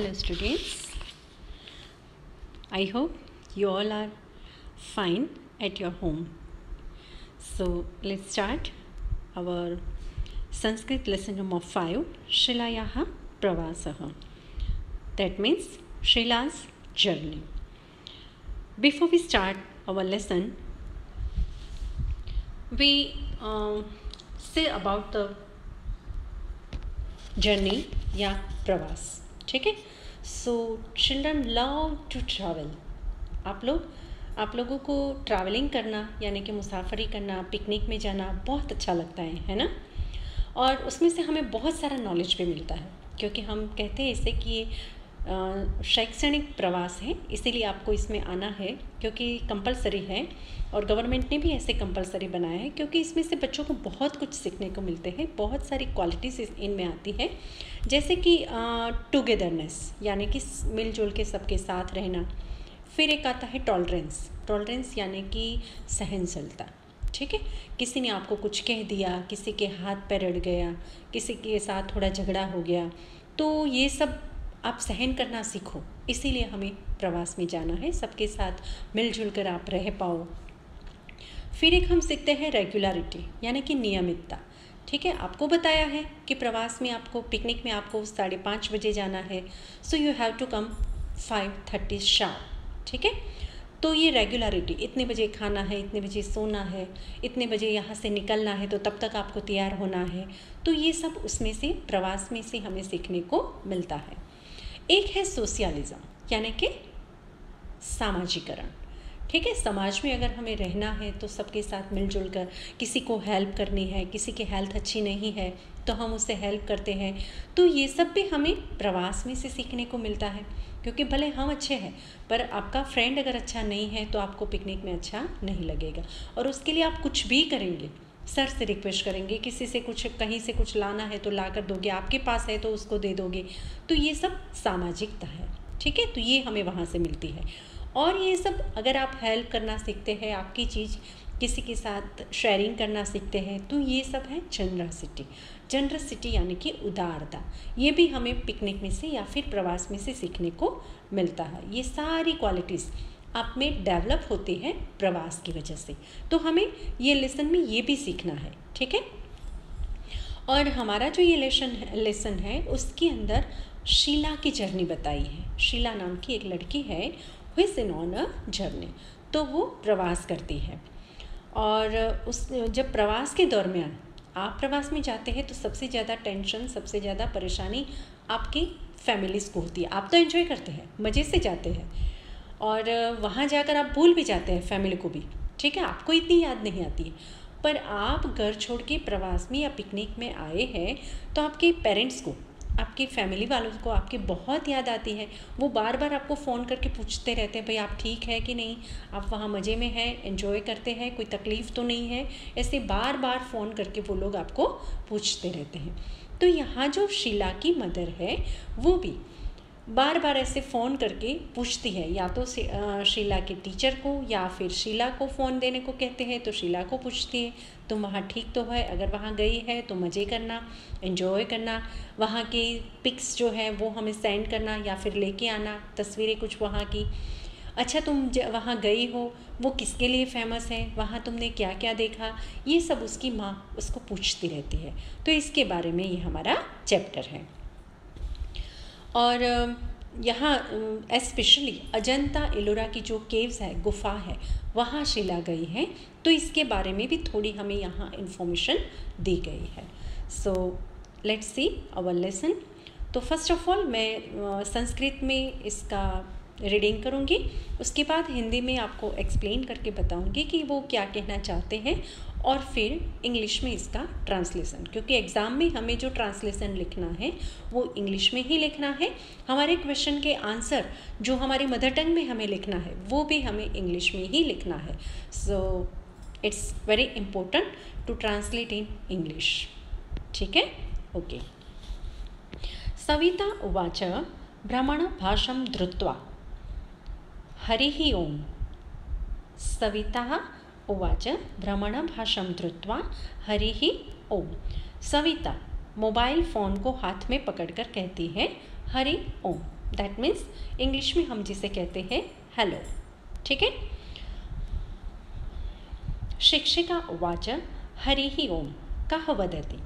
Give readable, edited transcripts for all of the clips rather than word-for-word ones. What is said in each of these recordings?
Hello students, I hope you all are fine at your home. So let's start our Sanskrit lesson number 5, Shilayaha Pravasah. That means Shila's journey. Before we start our lesson, we say about the journey या प्रवास. ठीक है. So children love to travel. आप लोगों को travelling करना यानी कि मुसाफरी करना, पिकनिक में जाना बहुत अच्छा लगता है ना. और उसमें से हमें बहुत सारा नॉलेज भी मिलता है, क्योंकि हम कहते हैं इसे कि शैक्षणिक प्रवास है, इसीलिए आपको इसमें आना है क्योंकि कंपलसरी है. और गवर्नमेंट ने भी ऐसे कंपलसरी बनाया है क्योंकि इसमें से बच्चों को बहुत कुछ सीखने को मिलते हैं. बहुत सारी क्वालिटीज़ इनमें आती है, जैसे कि टुगेदरनेस यानी कि मिलजुल के सबके साथ रहना. फिर एक आता है टॉलरेंस यानी कि सहनशीलता. ठीक है. किसी ने आपको कुछ कह दिया, किसी के हाथ पैर अड़ गया, किसी के साथ थोड़ा झगड़ा हो गया, तो ये सब आप सहन करना सीखो. इसीलिए हमें प्रवास में जाना है, सबके साथ मिलजुल कर आप रह पाओ. फिर एक हम सीखते हैं रेगुलरिटी यानी कि नियमितता. ठीक है. आपको बताया है कि प्रवास में आपको पिकनिक में आपको 5:30 बजे जाना है, so you have to come 5:30 sharp. ठीक है. तो ये रेगुलरिटी, इतने बजे खाना है, इतने बजे सोना है, इतने बजे यहाँ से निकलना है, तो तब तक आपको तैयार होना है. तो ये सब उसमें से प्रवास में से हमें सीखने को मिलता है. एक है सोशलिज्म यानी कि सामाजिकरण. ठीक है. समाज में अगर हमें रहना है तो सबके साथ मिलजुल कर, किसी को हेल्प करनी है, किसी की हेल्थ अच्छी नहीं है तो हम उससे हेल्प करते हैं. तो ये सब भी हमें प्रवास में से सीखने को मिलता है, क्योंकि भले हम अच्छे हैं पर आपका फ्रेंड अगर अच्छा नहीं है तो आपको पिकनिक में अच्छा नहीं लगेगा. और उसके लिए आप कुछ भी करेंगे, सर से रिक्वेस्ट करेंगे, किसी से कुछ कहीं से कुछ लाना है तो ला कर दोगे, आपके पास है तो उसको दे दोगे. तो ये सब सामाजिकता है. ठीक है. तो ये हमें वहाँ से मिलती है. और ये सब अगर आप हेल्प करना सीखते हैं, आपकी चीज़ किसी के साथ शेयरिंग करना सीखते हैं, तो ये सब है जनरसिटी यानी कि उदारता. ये भी हमें पिकनिक में से या फिर प्रवास में से सीखने को मिलता है. ये सारी क्वालिटीज़ आप में डेवलप होती है प्रवास की वजह से. तो हमें ये लेसन में ये भी सीखना है. ठीक है. और हमारा जो ये लेसन है उसके अंदर शीला की जर्नी बताई है. शीला नाम की एक लड़की है, who is in on a journey. तो वो प्रवास करती है. और उस जब प्रवास के दरमियान आप प्रवास में जाते हैं तो सबसे ज़्यादा टेंशन, सबसे ज़्यादा परेशानी आपकी फैमिलीज़ को होती है. आप तो एंजॉय करते हैं, मज़े से जाते हैं, और वहाँ जाकर आप भूल भी जाते हैं फैमिली को भी. ठीक है. आपको इतनी याद नहीं आती है, पर आप घर छोड़ के प्रवास में या पिकनिक में आए हैं तो आपके पेरेंट्स को, आपकी फैमिली वालों को आपकी बहुत याद आती है. वो बार बार आपको फ़ोन करके पूछते रहते हैं, भाई आप ठीक है कि नहीं, आप वहाँ मज़े में हैं, एंजॉय करते हैं, कोई तकलीफ़ तो नहीं है. ऐसे बार बार फ़ोन करके वो लोग आपको पूछते रहते हैं. तो यहाँ जो शीला की मदर है वो भी बार बार ऐसे फ़ोन करके पूछती है, या तो शीला के टीचर को या फिर शीला को फ़ोन देने को कहते हैं, तो शीला को पूछती है तुम वहाँ ठीक तो है, अगर वहाँ गई है तो मज़े करना, एंजॉय करना, वहाँ की पिक्स जो है वो हमें सेंड करना या फिर लेके आना तस्वीरें कुछ वहाँ की. अच्छा, तुम वहाँ गई हो, वो किसके लिए फ़ेमस है, वहाँ तुमने क्या क्या देखा, ये सब उसकी माँ उसको पूछती रहती है. तो इसके बारे में ये हमारा चैप्टर है. और यहाँ स्पेशली अजंता एलोरा की जो केव्स है, गुफा है, वहाँ शीला गई है. तो इसके बारे में भी थोड़ी हमें यहाँ इन्फॉर्मेशन दी गई है. So let's see our lesson. तो फर्स्ट ऑफ ऑल मैं संस्कृत में इसका रीडिंग करूँगी, उसके बाद हिंदी में आपको एक्सप्लेन करके बताऊँगी कि वो क्या कहना चाहते हैं, और फिर इंग्लिश में इसका ट्रांसलेशन, क्योंकि एग्ज़ाम में हमें जो ट्रांसलेशन लिखना है वो इंग्लिश में ही लिखना है. हमारे क्वेश्चन के आंसर जो हमारी मदर टंग में हमें लिखना है वो भी हमें इंग्लिश में ही लिखना है. So it's very important to translate in English. ठीक है. ओके. सविता उवाच भ्रमणभाषं धृत्वा हरिः ओम्. सविता उवाच भ्रमणभाषं धृत्वा हरिः ओम्. सविता मोबाइल फ़ोन को हाथ में पकड़कर कहती है हरि ओम. दैट मीन्स इंग्लिश में हम जिसे कहते हैं हेलो। ठीक है। शिक्षिका उवाच हरिः ओम कः वदति।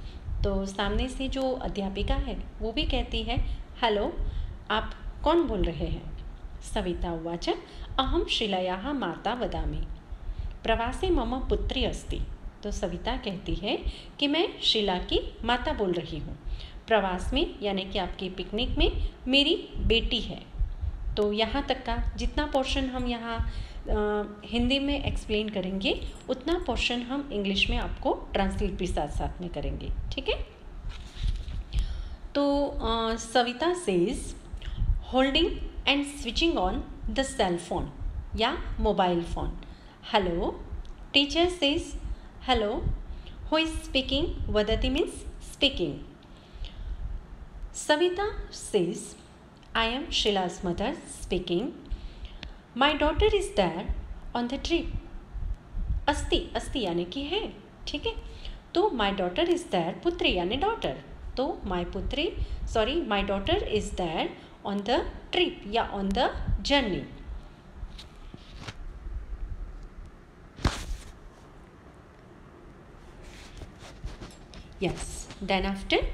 तो सामने से जो अध्यापिका है वो भी कहती है हेलो, आप कौन बोल रहे हैं। सविता उवाच अहं शिलायाः माता वदामि, प्रवासे मम पुत्री अस्ति। तो सविता कहती है कि मैं शिला की माता बोल रही हूँ। प्रवास में यानी कि आपकी पिकनिक में मेरी बेटी है। तो यहाँ तक का जितना पोर्शन हम यहाँ हिंदी में एक्सप्लेन करेंगे उतना पोर्शन हम इंग्लिश में आपको ट्रांसलेट भी साथ साथ में करेंगे। ठीक है। तो Savita says holding and switching on the cell phone या mobile phone. Hello. Teacher says hello. Who is speaking. वदति means speaking. Savita says I am Shila's mother speaking. My daughter is there on the trip. अस्ति, अस्ति यानी कि है। ठीक है। तो my daughter is there, पुत्री यानी daughter। तो my daughter is there on the trip या on the journey. Yes. Then after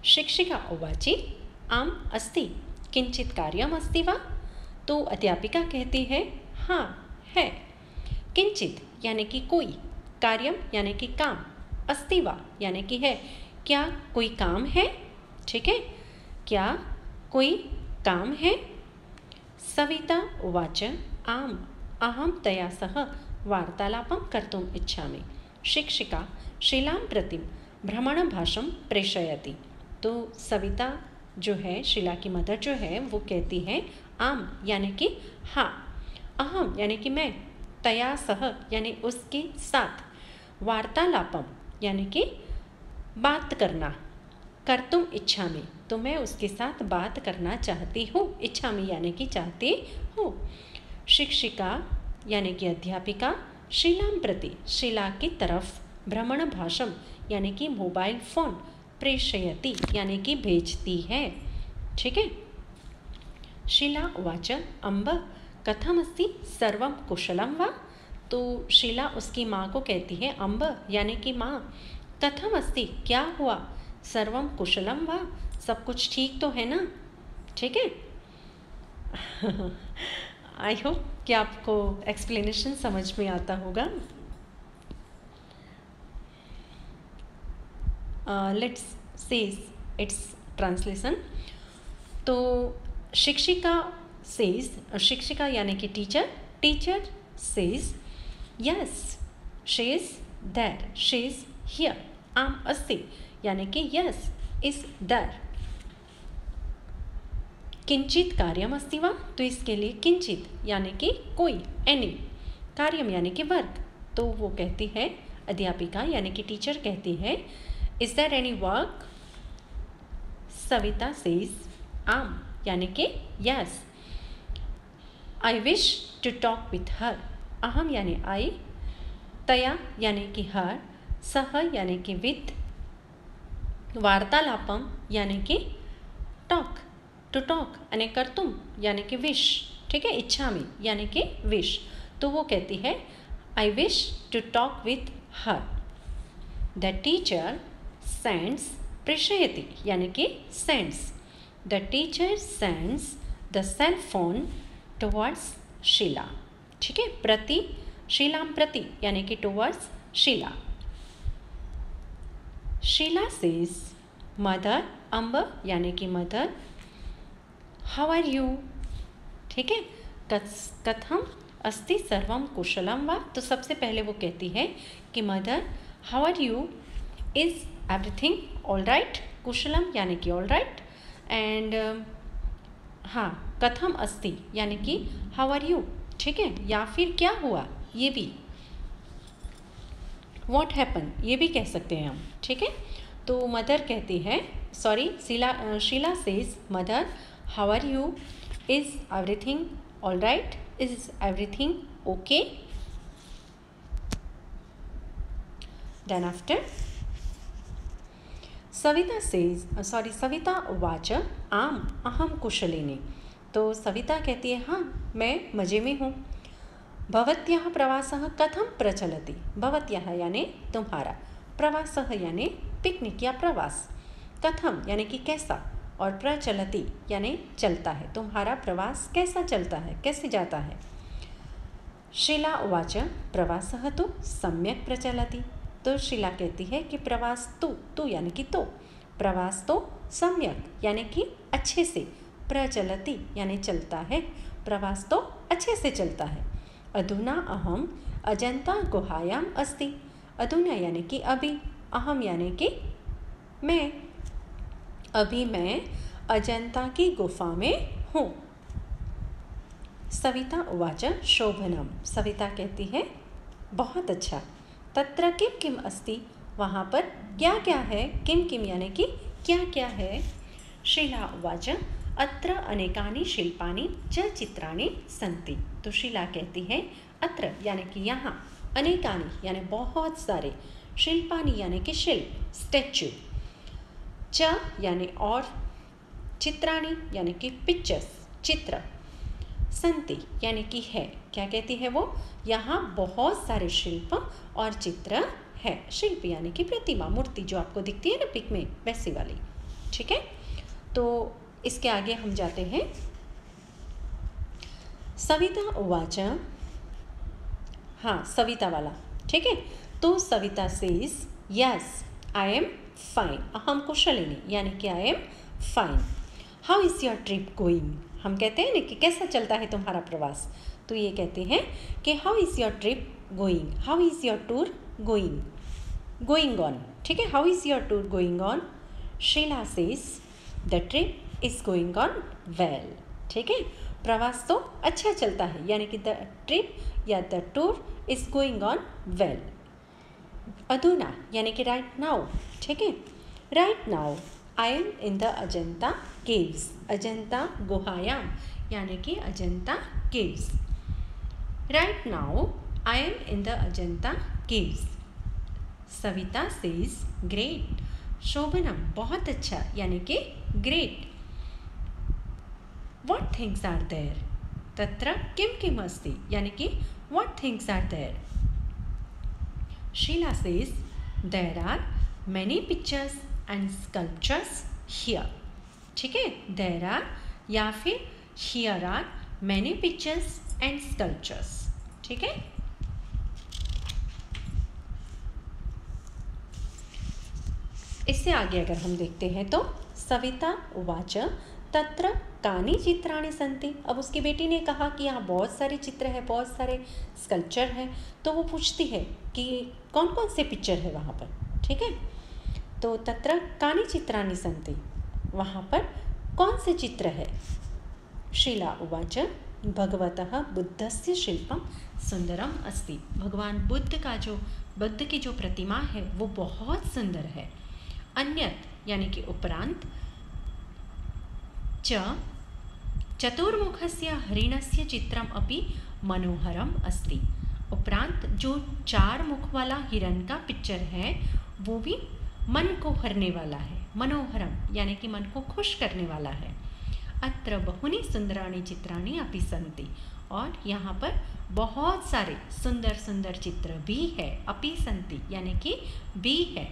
शिक्षिका उवाचि आम अस्ति किंचित कार्यम अस्ति वा। तो अध्यापिका कहती है हाँ है। किंचित यानी कि कोई, कार्यम यानी कि काम, अस्ति वा यानी कि है। क्या कोई काम है। ठीक है। क्या कोई काम है। सविता उवाच आम अहम तया सह वार्तालापं कर्तुम् इच्छामि। शिक्षिका शिलां प्रति भ्रमणभाषं प्रेषयति। तो सविता जो है, शिला की मदर जो है, वो कहती है आम यानी कि हाँ, अहम यानी कि मैं, तया सह यानी उसके साथ, वार्तालापम यानी कि बात करना, कर्तुम इच्छामि तो मैं उसके साथ बात करना चाहती हूँ। इच्छामि यानी कि चाहती हूँ। शिक्षिका यानी कि अध्यापिका शिलां प्रति शिला की तरफ भ्रमण भाषम यानी कि मोबाइल फोन प्रेषयति यानी कि भेजती है। ठीक है। शिला उवाच अम्ब कथमस्ति सर्वं कुशलं वा। तो शिला उसकी माँ को कहती है अम्ब यानी कि माँ, कथमस्ति क्या हुआ, सर्वं कुशलं वा सब कुछ ठीक तो है ना। ठीक है। आई होप कि आपको एक्सप्लेनेशन समझ में आता होगा। Let's says its translation. तो शिक्षिका सेज, शिक्षिका यानी कि teacher, teacher says yes she is there, she is here. आम अस्ति यानी कि यस इज देयर। किंचित कार्यम अस्ति वा। तो इसके लिए किंचित यानी कि कोई, एनी, कार्यम यानी कि वर्क। तो वो कहती है अध्यापिका यानी कि टीचर कहती है is there any work. Savita says आम यानी कि yes. I wish to talk with her. अहम यानी आई, तया यानी कि हर, सह यानी कि विथ, वार्तालापम यानी कि टॉक, टू टॉक यानी कर्तुम यानी कि विश। ठीक है। इच्छामि यानी कि विश। तो वो कहती है I wish to talk with her. The teacher sends प्रेषयति यानी कि sends. The teacher sends the cell phone towards Sheela. ठीक है। प्रति, शीलां प्रति यानी कि towards Sheela. Sheela says mother, अम्ब यानी कि मदर, हाउ आर यू। ठीक है। कथम अस्ति सर्वम कुशलम वा। तो सबसे पहले वो कहती है कि mother how are you, is everything all right. कुशलम यानी कि ऑल राइट। एंड हाँ, कथम अस्ति यानी कि हाउ आर यू। ठीक है। या फिर क्या हुआ, ये भी व्हाट हैपन ये भी कह सकते हैं हम। ठीक है। तो मदर कहती है, sorry, Sheela says mother how are you, is everything all right, is everything okay. Then after Savita उवाच आम अहम कुशलिनी। तो सविता कहती है हाँ मैं मज़े में हूँ। भवत्याः प्रवासः कथं प्रचलति। भवत्याः यानी तुम्हारा, प्रवासः यानी पिकनिक या प्रवास, कथम यानी कि कैसा, और प्रचलति यानी चलता है। तुम्हारा प्रवास कैसा चलता है, कैसे जाता है। शीला उवाच प्रवासः तु सम्यक् प्रचलति। तो शीला कहती है कि प्रवास तु यानी कि तो, प्रवास तो सम्यक यानी कि अच्छे से, प्रचलति यानी चलता है, प्रवास तो अच्छे से चलता है। अधुना अहम अजंता गुहायाम अस्ति। अधुना यानी कि अभी, अहम यानी कि मैं, अभी मैं अजंता की गुफा में हूँ। सविता उवाच शोभनम। सविता कहती है बहुत अच्छा। तत्र किम किम अस्ति। वहाँ पर क्या क्या है। किम किम यानी कि क्या क्या है। शीला उवाच अत्र अनेकानि शिल्पानि च चित्राणि सन्ति। तो शीला कहती है अत्र यानी कि यहाँ, अनेकानि यानी बहुत सारे, शिल्पानि यानी कि शिल्प, स्टैचू, च यानी और, चित्राणि यानी कि पिक्चर्स, चित्र, संति यानी कि है। क्या कहती है वो, यहाँ बहुत सारे शिल्प और चित्र है। शिल्प यानी कि प्रतिमा, मूर्ति जो आपको दिखती है ना पिक में, वैसी वाली। ठीक है, तो इसके आगे हम जाते हैं। सविता उवाच, हाँ सविता वाला, ठीक है। तो Savita says yes I am fine, अहम कुशलिनी यानी कि I am fine. How is your trip going. हम कहते हैं ना कि कैसा चलता है तुम्हारा प्रवास, तो ये कहते हैं कि how is your trip going, how is your tour going on. ठीक है, how is your tour going on. Sheela says the trip is going on well. ठीक है, प्रवास तो अच्छा चलता है, यानी कि द ट्रिप या the tour is going on well. अधुना यानी कि राइट नाउ। ठीक है, right now I am in the Ajanta caves. Ajanta गुहायाम यानी कि Ajanta caves. Right now I am in the Ajanta caves. Savita says great. शोभनम बहुत अच्छा यानी कि great. What things are there. तत्र किम किम अस्ति यानी कि what things are there. Sheela says there are many pictures and sculptures here. ठीक है, देयर आर या फिर here are many pictures and sculptures. ठीक है, इससे आगे अगर हम देखते हैं तो सविता उवाच तत्र कानि चित्राणि सन्ति। अब उसकी बेटी ने कहा कि यहाँ बहुत सारे चित्र है, बहुत सारे स्कल्पचर है, तो वो पूछती है कि कौन कौन से पिक्चर है वहाँ पर। ठीक है, तो तत्र कानि चित्राणि सन्ति, वहाँ पर कौन से चित्र है। शीला उवाच भगवतः बुद्धस्य शिल्पम सुंदरम अस्ति। भगवान बुद्ध की जो प्रतिमा है वो बहुत सुंदर है। अन्यत यानी कि उपरांत, च चतुर्मुखस्य हरिणस्य चित्रम अपि मनोहरम अस्ति। उपरांत जो 4 मुख वाला हिरण का पिक्चर है वो भी मन को हरने वाला है। मनोहरम यानी कि मन को खुश करने वाला है। अत्र बहुनि सुंदराणि चित्राणि अपि सन्ति। और यहाँ पर बहुत सारे सुंदर सुंदर चित्र भी है। अपि सन्ति यानी कि भी है।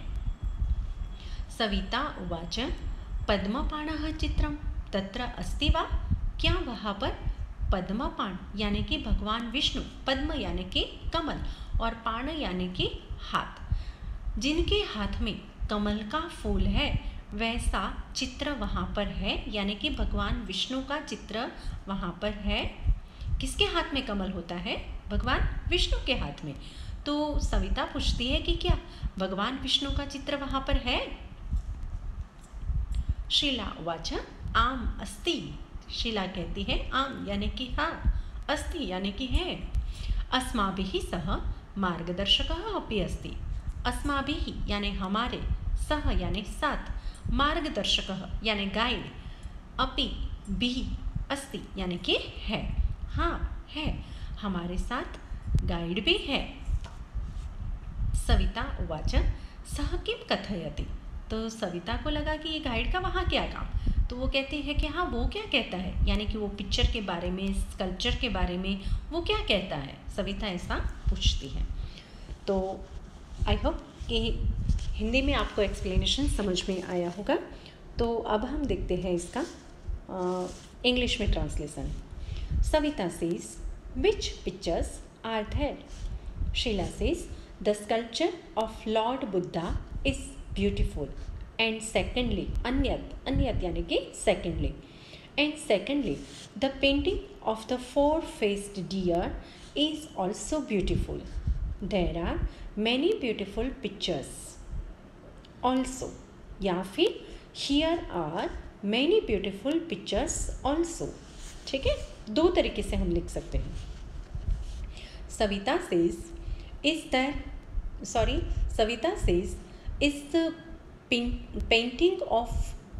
सविता उवाच पद्मपाणः चित्रम तत्र अस्ति वा। क्या वहाँ पर पद्मपाण यानी कि भगवान विष्णु, पद्म यानी कि कमल और पाण यानी कि हाथ, जिनके हाथ में कमल का फूल है, वैसा चित्र वहाँ पर है। यानी कि भगवान विष्णु का चित्र वहाँ पर है। किसके हाथ में कमल होता है, भगवान विष्णु के हाथ में। तो सविता पूछती है कि क्या भगवान विष्णु का चित्र वहाँ पर है। शीला उवाच आम अस्ति। शीला कहती है आम यानी कि हाँ, अस्ति यानी कि है। अस्माभिः सह मार्गदर्शकः अपि अस्ति। अस्माभिः यानी हमारे, सह यानी साथ, मार्गदर्शकः यानी गाइड, अपि भी अस्ति यानी कि है। हाँ है, हमारे साथ गाइड भी है। सविता उवाच सः किं कथयति। तो सविता को लगा कि ये गाइड का वहाँ क्या काम। तो वो कहते हैं कि हाँ वो क्या कहता है, यानी कि वो पिक्चर के बारे में, स्कल्पचर के बारे में वो क्या कहता है, सविता ऐसा पूछती है। तो आई होप कि हिंदी में आपको एक्सप्लेनेशन समझ में आया होगा। तो अब हम देखते हैं इसका इंग्लिश में translation. Savita says which pictures are there? Sheela says the sculpture of Lord Buddha is beautiful and secondly अन्यत यानी कि secondly and secondly the painting of the four-faced deer is also beautiful. There are many beautiful pictures also, या फिर here are many beautiful pictures also। ठीक है, दो तरीके से हम लिख सकते हैं। Savita says is the painting of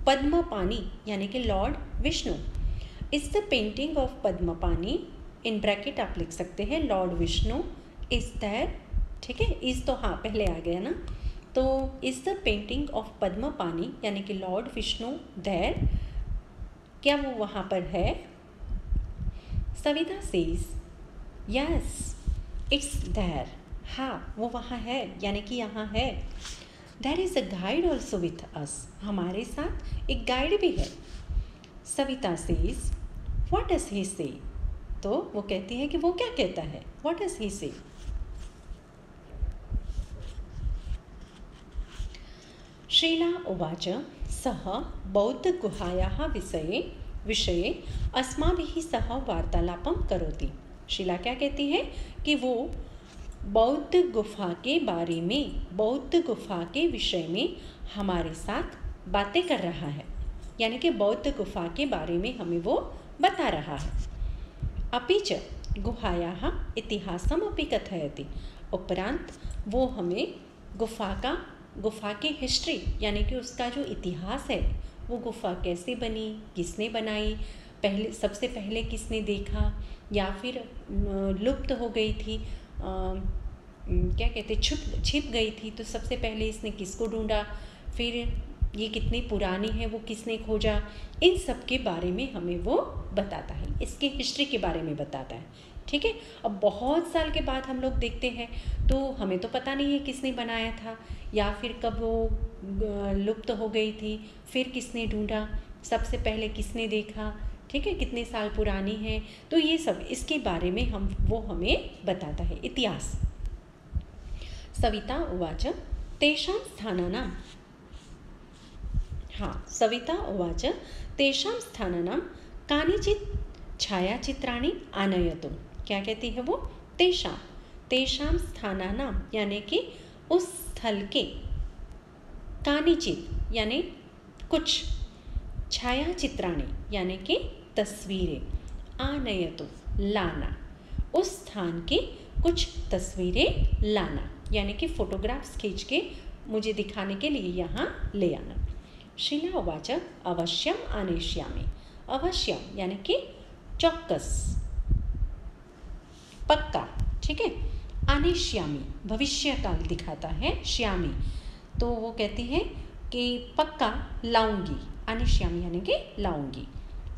Padmapani यानी कि Lord Vishnu is the painting of Padmapani, in bracket आप लिख सकते हैं लॉर्ड विष्णु इज देयर। ठीक है, इज तो हाँ पहले आ गया ना, तो is the painting of Padmapani यानी कि लॉर्ड विष्णु देयर, क्या वो वहाँ पर है? Savita says yes it's there, हाँ वो वहाँ है यानी कि यहाँ है। There is a guide also with us, हमारे साथ एक गाइड भी है। Savita says what does he say? तो वो कहती है कि वो क्या कहता है, what does he say? Sheila उवाच सः बौद्धगुहायाः विषये अस्माभिः सह वार्तालापं करोति। शीला क्या कहती है कि वो बौद्ध गुफा के बारे में, बौद्ध गुफा के विषय में हमारे साथ बातें कर रहा है, यानी कि बौद्ध गुफा के बारे में हमें वो बता रहा है। अपि च गुहायाः इतिहासम् अपि कथयति, उपरांत वो हमें गुफा की हिस्ट्री यानी कि उसका जो इतिहास है, वो गुफा कैसे बनी, किसने बनाई, सबसे पहले किसने देखा, या फिर लुप्त हो गई थी, क्या कहते छिप गई थी, तो सबसे पहले इसने किसको ढूंढा, फिर ये कितनी पुरानी है वो किसने खोजा, इन सब के बारे में हमें वो बताता है, इसकी हिस्ट्री के बारे में बताता है। ठीक है, अब बहुत साल के बाद हम लोग देखते हैं तो हमें तो पता नहीं है किसने बनाया था या फिर कब वो लुप्त हो गई थी, फिर किसने ढूंढा, सबसे पहले किसने देखा, ठीक है, कितने साल पुरानी है, तो ये सब इसके बारे में वो हमें बताता है, इतिहास। सविता उवाच तेषां स्थानानां, हाँ सविता उवाच तेषां स्थानानां कानिचित् छायाचित्राणि आनयतु। क्या कहती है वो? तेषां स्थानानां यानी कि उस स्थल के, कानिचित् यानी कुछ, छायाचित्राणि यानी कि तस्वीरें, आनयतु लाना, उस स्थान की कुछ तस्वीरें लाना यानी कि फोटोग्राफ्स खींच के मुझे दिखाने के लिए यहाँ ले आना। शीला उवाच अवश्यम आनेष्यामि, अवश्यम यानी कि चौक्कस, पक्का, ठीक है। आनेष्यामि भविष्य काल दिखाता है, श्यामी तो वो कहती है कि पक्का लाऊंगी, आनेष्यामि यानी कि लाऊंगी।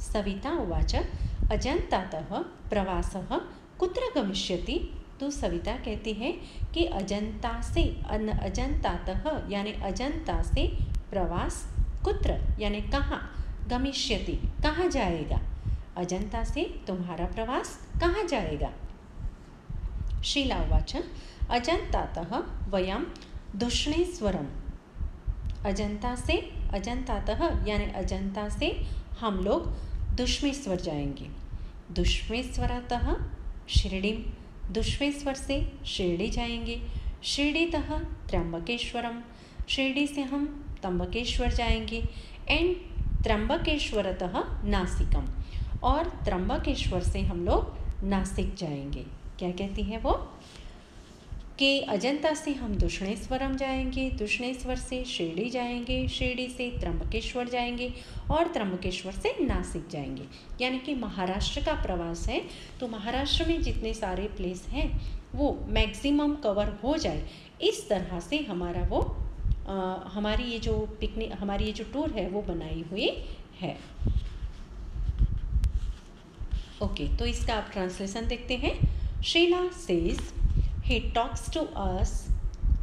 सविता उवाच अजंतातः प्रवासः कुत्र गमिष्यति, तो सविता कहती है कि अजंतातः यानी अजंता से प्रवास, कुत्र यानी कहाँ, गमिष्यति कहाँ जाएगा, अजंता से तुम्हारा प्रवास कहाँ जाएगा। शीला उवाच अजंतातः वयं दुष्णेश्वरम, अजंतातः यानी अजंता से हम लोग दुष्मेश्वर जाएंगे, दुष्मेश्वरतः शिरडी, दुष्मेश्वर से शिरडी जाएंगे, शिरडीतः त्र्यंबकेश्वरम, शिरडी से हम त्र्यंबकेश्वर जाएंगे, एंड त्र्यंबकेश्वरतः नासिकम, और त्र्यंबकेश्वर से हम लोग नासिक जाएंगे। क्या कहती है वो कि अजंता से हम दुष्णेश्वरम जाएंगे, दुष्णेश्वर से शिरडी जाएंगे, शिरडी से त्र्यंबकेश्वर जाएंगे और त्र्यंबकेश्वर से नासिक जाएंगे। यानी कि महाराष्ट्र का प्रवास है, तो महाराष्ट्र में जितने सारे प्लेस हैं वो मैक्सिमम कवर हो जाए, इस तरह से हमारा वो हमारी ये जो पिकनिक, हमारी ये जो टूर है वो बनाई हुई है। ओके, तो इसका आप ट्रांसलेशन देखते हैं। Sheela says he talks to us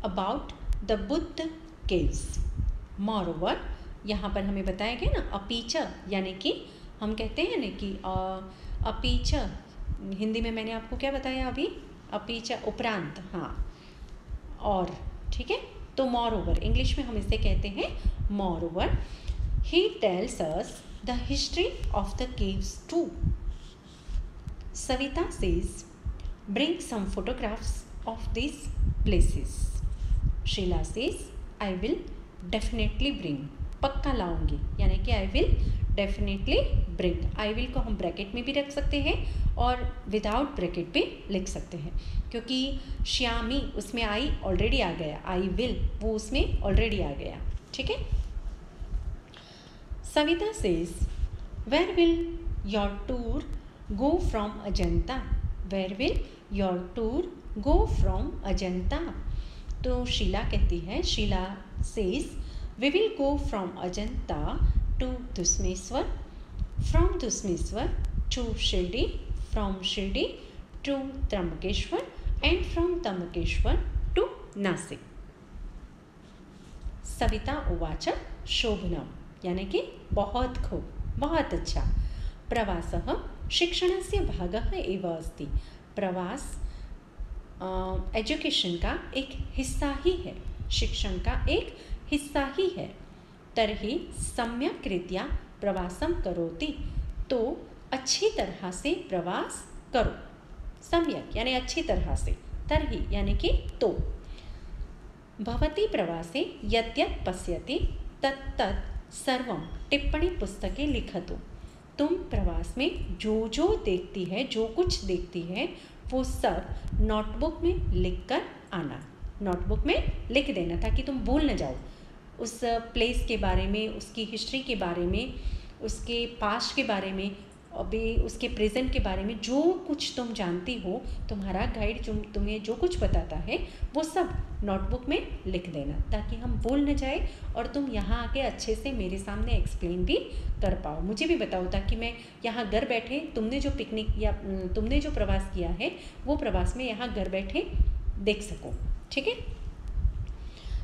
about the Buddha caves. Moreover, यहाँ पर हमें बताया गया ना अपीच, यानी कि हम कहते हैं ना कि अपीच, हिंदी में मैंने आपको क्या बताया अभी, अपीच उपरांत, हाँ, और, ठीक है। तो मोरओवर इंग्लिश में हम इसे कहते हैं moreover he tells us the history of the caves too. Savita says bring some photographs of this places. Sheela says I will definitely bring, पक्का लाऊंगी, यानी कि I will definitely bring. I will को हम ब्रैकेट में भी रख सकते हैं और विदाउट ब्रैकेट भी लिख सकते हैं, क्योंकि श्यामी उसमें आई ऑलरेडी आ गया, आई विल वो उसमें ऑलरेडी आ गया, ठीक है। Savita says where will your tour go from Ajanta. Where will your tour go from Ajanta. तो शीला कहती है, Sheela says we will go from Ajanta to Dusmeshwar, from Dusmeshwar to Shirdi, from Shirdi to Trimbakeshwar and from Trimbakeshwar to Nashik. Savita उवाच शोभनम, यानी कि बहुत खूब, बहुत अच्छा। प्रवासः शिक्षणस्य भागः एव अस्ति। प्रवास एजुकेशन का एक हिस्सा ही है, शिक्षण का एक हिस्सा ही है। तर्हि सम्यक् रीत्या प्रवासम करोति, तो अच्छी तरह से प्रवास करो। सम्यक यानी अच्छी तरह से, तर्हि यानी कि तो। भवती प्रवासे यत् पश्यति तत् सर्वं टिप्पणी पुस्तके लिखतु। तुम प्रवास में जो जो देखती है, जो कुछ देखती है, वो सब नोटबुक में लिख कर आना, नोटबुक में लिख देना, ताकि तुम भूल न जाओ उस प्लेस के बारे में, उसकी हिस्ट्री के बारे में, उसके पास्ट के बारे में, अभी उसके प्रेजेंट के बारे में जो कुछ तुम जानती हो, तुम्हारा गाइड जो तुम्हें जो कुछ बताता है वो सब नोटबुक में लिख देना, ताकि हम भूल न जाए और तुम यहाँ आके अच्छे से मेरे सामने एक्सप्लेन भी कर पाओ, मुझे भी बताओ, ताकि मैं यहाँ घर बैठे तुमने जो पिकनिक या तुमने जो प्रवास किया है वो प्रवास में यहाँ घर बैठे देख सकूँ, ठीक है।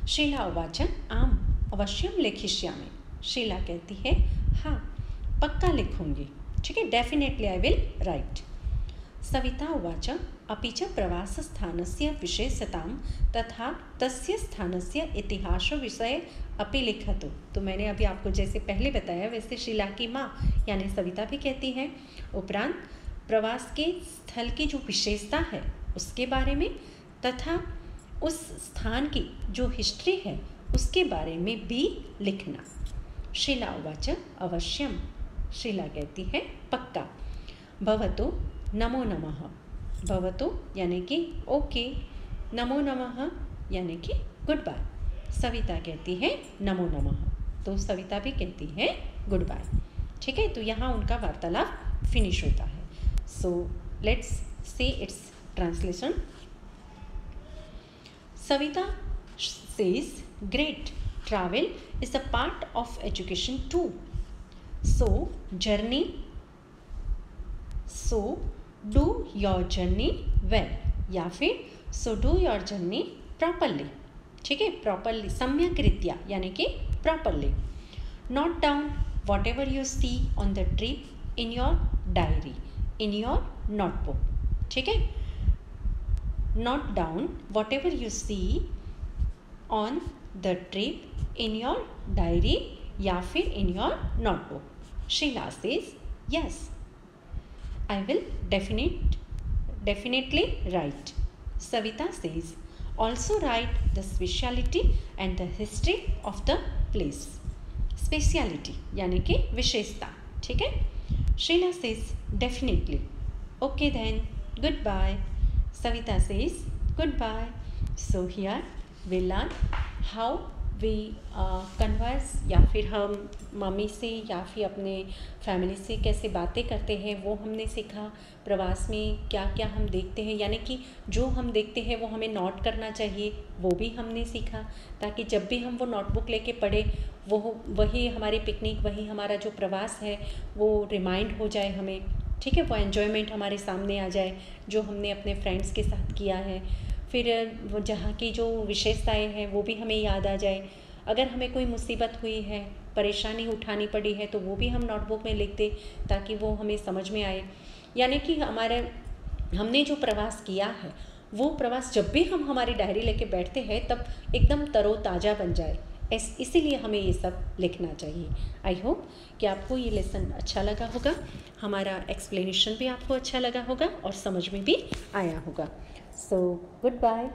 शीला उवाच आम अवश्यम लेखिष्यामि। शीला कहती है हाँ पक्का लिखूंगी, ठीक है, definitely I will write. Savita उवाच अपि च प्रवासस्थानस्य विशेषतां तथा तस्य स्थानस्य इतिहासविषये अपि लिखतु। तो मैंने अभी आपको जैसे पहले बताया वैसे शीला की माँ यानी सविता भी कहती है। उपरांत प्रवास के स्थल की जो विशेषता है उसके बारे में तथा उस स्थान की जो हिस्ट्री है उसके बारे में भी लिखना। शीला उवाच अवश्यम। शीला कहती है पक्का। भवतु नमो नमः। भवतु यानी कि ओके, नमो नमः यानी कि गुड बाय। सविता कहती है नमो नमः, तो सविता भी कहती है गुड बाय, ठीक है। तो यहाँ उनका वार्तालाप फिनिश होता है। So let's see it's translation. Savita says, great, travel is a part of education too. So do your journey well, या फिर so do your journey properly, ठीक है, properly, सम्यक रीत्या यानी कि properly. Note down whatever you see on the trip in your diary, in your notebook, ठीक है। Note down whatever you see on the trip in your diary या फिर in your notebook. Sheila says yes, I will definitely write. Savita says also write the speciality and the history of the place. Speciality यानी कि विशेषता, ठीक है। Sheila says definitely. Okay then, goodbye. Savita says goodbye. So here we learn how we converse, या फिर हम mummy से या फिर अपने फैमिली से कैसे बातें करते हैं वो हमने सीखा। प्रवास में क्या क्या हम देखते हैं, यानी कि जो हम देखते हैं वो हमें नोट करना चाहिए, वो भी हमने सीखा, ताकि जब भी हम वो नोटबुक लेके पढ़े वो वही हमारी पिकनिक, वही हमारा जो प्रवास है वो रिमाइंड हो जाए हमें, ठीक है, वो एन्जॉयमेंट हमारे सामने आ जाए जो हमने अपने फ्रेंड्स के साथ किया है। फिर वो जहाँ की जो विशेषताएं हैं वो भी हमें याद आ जाए। अगर हमें कोई मुसीबत हुई है, परेशानी उठानी पड़ी है, तो वो भी हम नोटबुक में लिख दें ताकि वो हमें समझ में आए। यानी कि हमने जो प्रवास किया है वो प्रवास जब भी हम हमारी डायरी लेके बैठते हैं तब एकदम तरोताज़ा बन जाए, इसीलिए हमें ये सब लिखना चाहिए। आई होप कि आपको ये लेसन अच्छा लगा होगा, हमारा एक्सप्लेनेशन भी आपको अच्छा लगा होगा और समझ में भी आया होगा। So good bye.